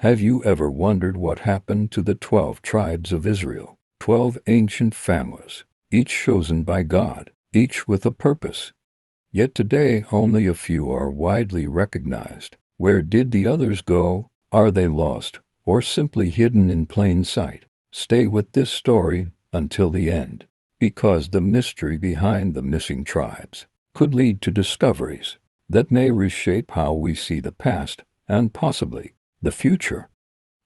Have you ever wondered what happened to the 12 tribes of Israel? 12 ancient families, each chosen by God, each with a purpose. Yet today only a few are widely recognized. Where did the others go? Are they lost, or simply hidden in plain sight? Stay with this story until the end, because the mystery behind the missing tribes could lead to discoveries that may reshape how we see the past and possibly the future.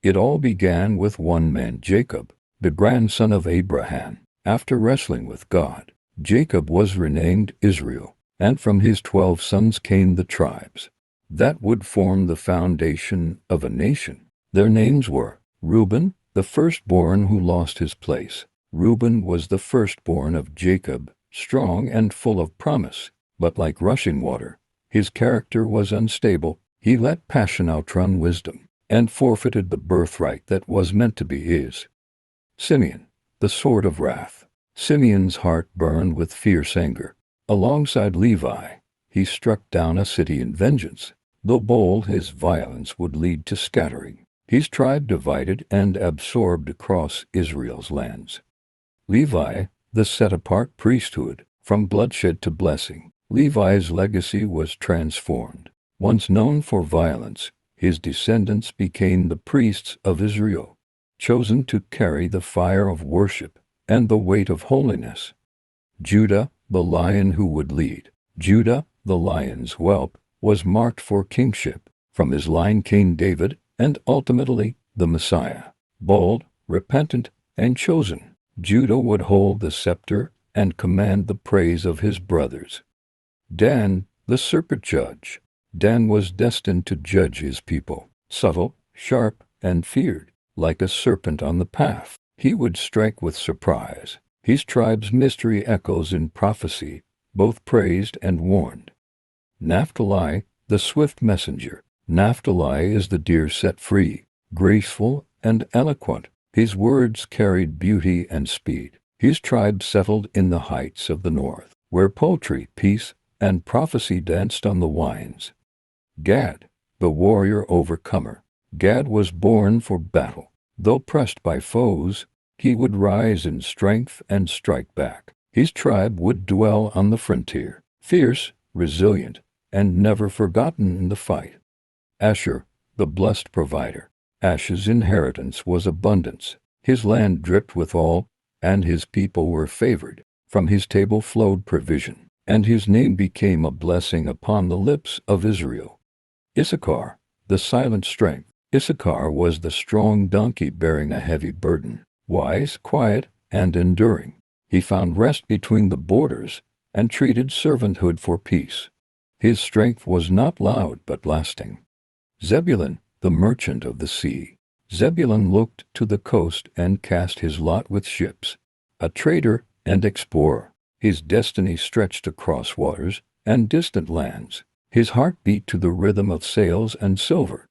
It all began with one man, Jacob, the grandson of Abraham. After wrestling with God, Jacob was renamed Israel, and from his 12 sons came the tribes that would form the foundation of a nation. Their names were Reuben, the firstborn who lost his place. Reuben was the firstborn of Jacob, strong and full of promise, but like rushing water, his character was unstable. He let passion outrun wisdom and forfeited the birthright that was meant to be his. Simeon, the sword of wrath. Simeon's heart burned with fierce anger. Alongside Levi, he struck down a city in vengeance. Though bold, his violence would lead to scattering his tribe divided and absorbed across Israel's lands. Levi, the set-apart priesthood, from bloodshed to blessing. Levi's legacy was transformed. Once known for violence, his descendants became the priests of Israel, chosen to carry the fire of worship and the weight of holiness. Judah, the lion who would lead. Judah, the lion's whelp, was marked for kingship. From his line came David, and ultimately the Messiah. Bold, repentant, and chosen, Judah would hold the scepter and command the praise of his brothers. Dan, the serpent judge. Dan was destined to judge his people. Subtle, sharp, and feared. Like a serpent on the path, he would strike with surprise. His tribe's mystery echoes in prophecy, both praised and warned. Naphtali, the swift messenger. Naphtali is the deer set free, graceful and eloquent. His words carried beauty and speed. His tribe settled in the heights of the north, where poetry, peace, and prophecy danced on the winds. Gad, the warrior overcomer. Gad was born for battle. Though pressed by foes, he would rise in strength and strike back. His tribe would dwell on the frontier, fierce, resilient, and never forgotten in the fight. Asher, the blessed provider. Asher's inheritance was abundance. His land dripped with oil, and his people were favored. From his table flowed provision, and his name became a blessing upon the lips of Israel. Issachar, the silent strength. Issachar was the strong donkey bearing a heavy burden, wise, quiet, and enduring. He found rest between the borders and treated servanthood for peace. His strength was not loud but lasting. Zebulun, the merchant of the sea. Zebulun looked to the coast and cast his lot with ships. A trader and explorer, his destiny stretched across waters and distant lands. His heart beat to the rhythm of sails and silver.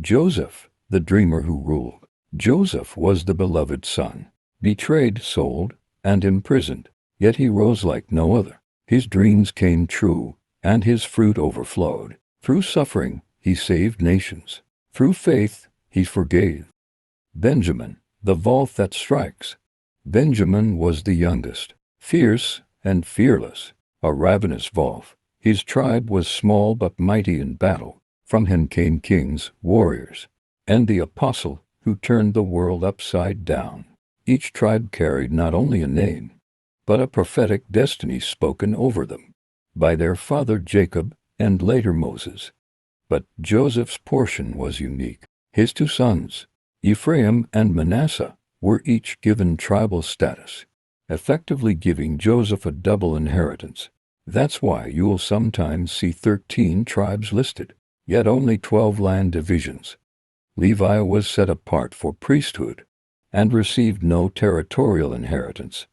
Joseph, the dreamer who ruled. Joseph was the beloved son, betrayed, sold, and imprisoned, yet he rose like no other. His dreams came true, and his fruit overflowed. Through suffering, he saved nations. Through faith, he forgave. Benjamin, the vault that strikes. Benjamin was the youngest, fierce and fearless, a ravenous wolf. His tribe was small but mighty in battle. From him came kings, warriors, and the apostle who turned the world upside down. Each tribe carried not only a name, but a prophetic destiny spoken over them by their father Jacob and later Moses. But Joseph's portion was unique. His 2 sons, Ephraim and Manasseh, were each given tribal status, effectively giving Joseph a double inheritance. That's why you'll sometimes see 13 tribes listed, yet only 12 land divisions. Levi was set apart for priesthood and received no territorial inheritance.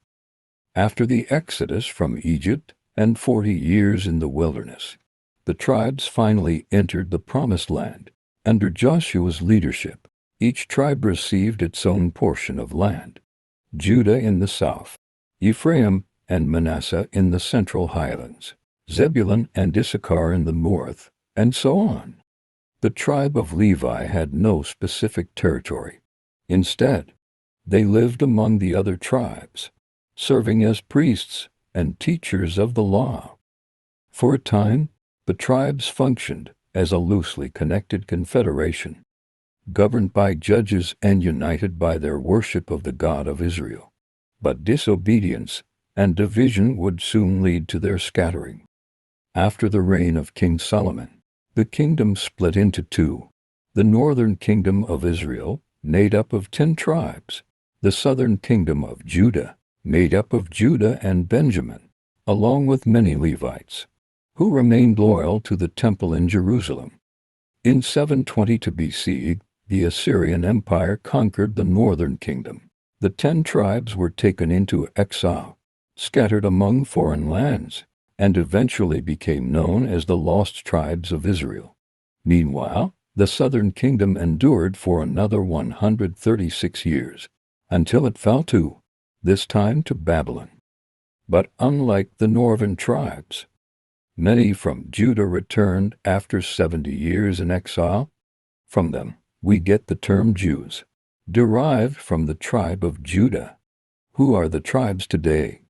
After the exodus from Egypt and 40 years in the wilderness, the tribes finally entered the Promised Land. Under Joshua's leadership, each tribe received its own portion of land. Judah in the south, Ephraim and Manasseh in the central highlands, Zebulun and Issachar in the north, and so on. The tribe of Levi had no specific territory. Instead, they lived among the other tribes, serving as priests and teachers of the law. For a time, the tribes functioned as a loosely connected confederation, governed by judges and united by their worship of the God of Israel. But disobedience and division would soon lead to their scattering. After the reign of King Solomon, the kingdom split into two: the northern kingdom of Israel, made up of 10 tribes, the southern kingdom of Judah, made up of Judah and Benjamin, along with many Levites, who remained loyal to the temple in Jerusalem. In 722 BC, the Assyrian Empire conquered the northern kingdom. The 10 tribes were taken into exile, scattered among foreign lands, and eventually became known as the Lost Tribes of Israel. Meanwhile, the southern kingdom endured for another 136 years, until it fell this time to Babylon. But unlike the northern tribes, many from Judah returned after 70 years in exile. From them, we get the term Jews, derived from the tribe of Judah. Who are the tribes today?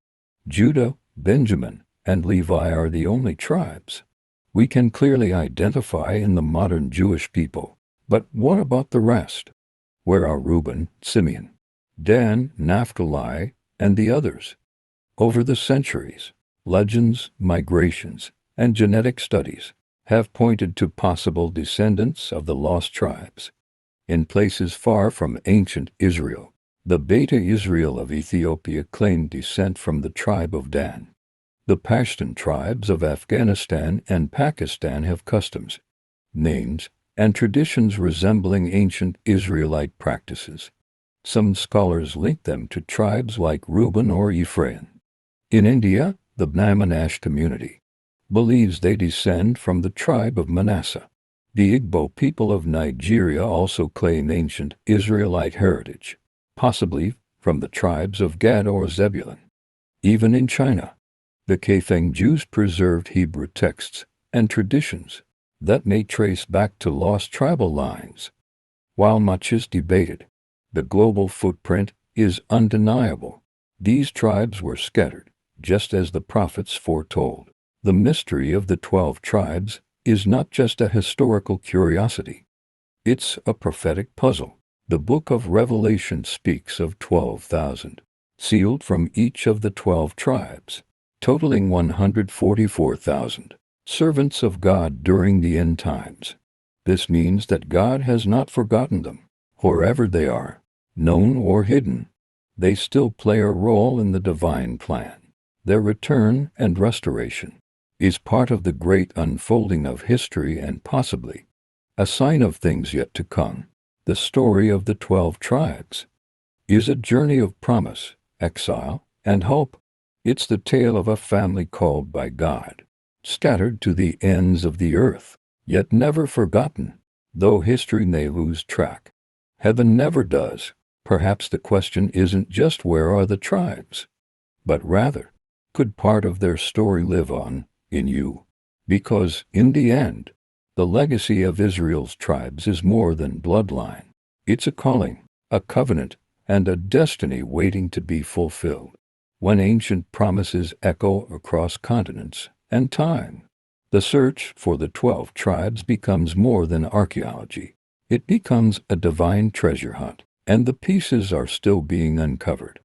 Judah, Benjamin, and Levi are the only tribes we can clearly identify in the modern Jewish people. But what about the rest? Where are Reuben, Simeon, Dan, Naphtali, and the others? Over the centuries, legends, migrations, and genetic studies have pointed to possible descendants of the lost tribes. In places far from ancient Israel, the Beta Israel of Ethiopia claimed descent from the tribe of Dan. The Pashtun tribes of Afghanistan and Pakistan have customs, names, and traditions resembling ancient Israelite practices. Some scholars link them to tribes like Reuben or Ephraim. In India, the Bnai community believes they descend from the tribe of Manasseh. The Igbo people of Nigeria also claim ancient Israelite heritage, possibly from the tribes of Gad or Zebulun. Even in China, the Kaifeng Jews preserved Hebrew texts and traditions that may trace back to lost tribal lines. While much is debated, the global footprint is undeniable. These tribes were scattered, just as the prophets foretold. The mystery of the 12 tribes is not just a historical curiosity. It's a prophetic puzzle. The book of Revelation speaks of 12,000, sealed from each of the 12 tribes, totaling 144,000, servants of God during the end times. This means that God has not forgotten them. Wherever they are, known or hidden, they still play a role in the divine plan. Their return and restoration is part of the great unfolding of history and possibly a sign of things yet to come. The story of the 12 tribes is a journey of promise, exile, and hope. It's the tale of a family called by God, scattered to the ends of the earth, yet never forgotten. Though history may lose track, heaven never does. Perhaps the question isn't just where are the tribes, but rather, could part of their story live on in you? Because, in the end, the legacy of Israel's tribes is more than bloodline. It's a calling, a covenant, and a destiny waiting to be fulfilled. When ancient promises echo across continents and time, the search for the 12 tribes becomes more than archaeology. It becomes a divine treasure hunt, and the pieces are still being uncovered.